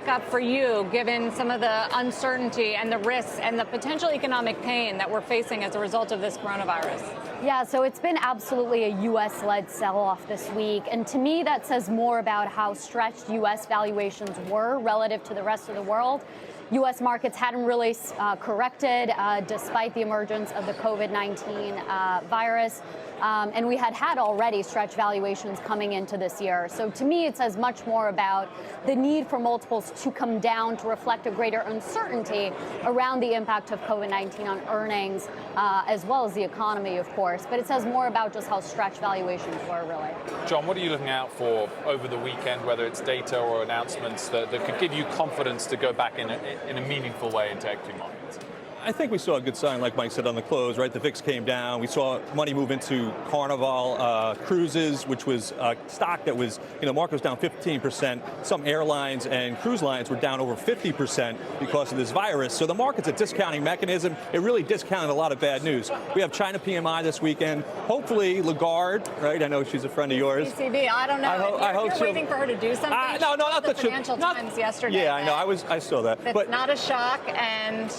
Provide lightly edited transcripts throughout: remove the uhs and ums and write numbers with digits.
up for you, given some of the uncertainty and the risks and the potential economic pain that we're facing as a result of this coronavirus? Yeah, so it's been absolutely a U.S.-led sell-off this week. And to me, that says more about how stretched U.S. valuations were relative to the rest of the world. U.S. markets hadn't really corrected despite the emergence of the COVID-19 virus. And we had already stretched valuations coming into this year. So to me, it says much more about the need for multiples to come down to reflect a greater uncertainty around the impact of COVID-19 on earnings, as well as the economy, of course. But it says more about just how stretched valuations were, really. John, what are you looking out for over the weekend, whether it's data or announcements that could give you confidence to go back in a meaningful way into equity markets? I think we saw a good sign, like Mike said, on the close, right? The VIX came down. We saw money move into Carnival Cruises, which was a stock that was, the market was down 15%. Some airlines and cruise lines were down over 50% because of this virus. So the market's a discounting mechanism. It really discounted a lot of bad news. We have China PMI this weekend. Hopefully Lagarde, right? I know she's a friend of yours. ECB, I don't know. I hope you're waiting for her to do something. No, not the Financial Times yesterday. Yeah, I know. I saw that. It's not a shock, and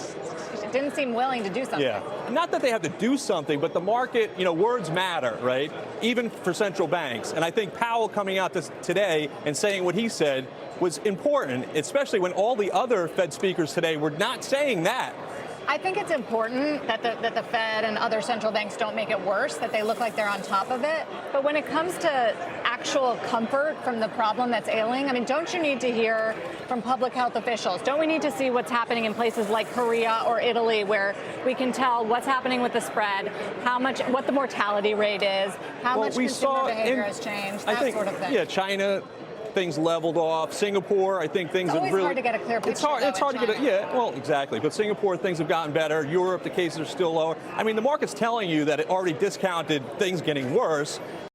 didn't seem willing to do something. Yeah, not that they have to do something, but the market, words matter, right? Even for central banks. And I think Powell coming out today and saying what he said was important, especially when all the other Fed speakers today were not saying that. I think it's important that the Fed and other central banks don't make it worse, that they look like they're on top of it. But when it comes to actual comfort from the problem that's ailing, don't you need to hear from public health officials? Don't we need to see what's happening in places like Korea or Italy, where we can tell what's happening with the spread, what the mortality rate is, how much consumer behavior has changed, that sort of thing? Yeah, China. Things leveled off. Singapore, I think things have really... It's hard to get a clear picture. It's hard to get exactly. But Singapore, things have gotten better. Europe, the cases are still lower. The market's telling you that it already discounted things getting worse.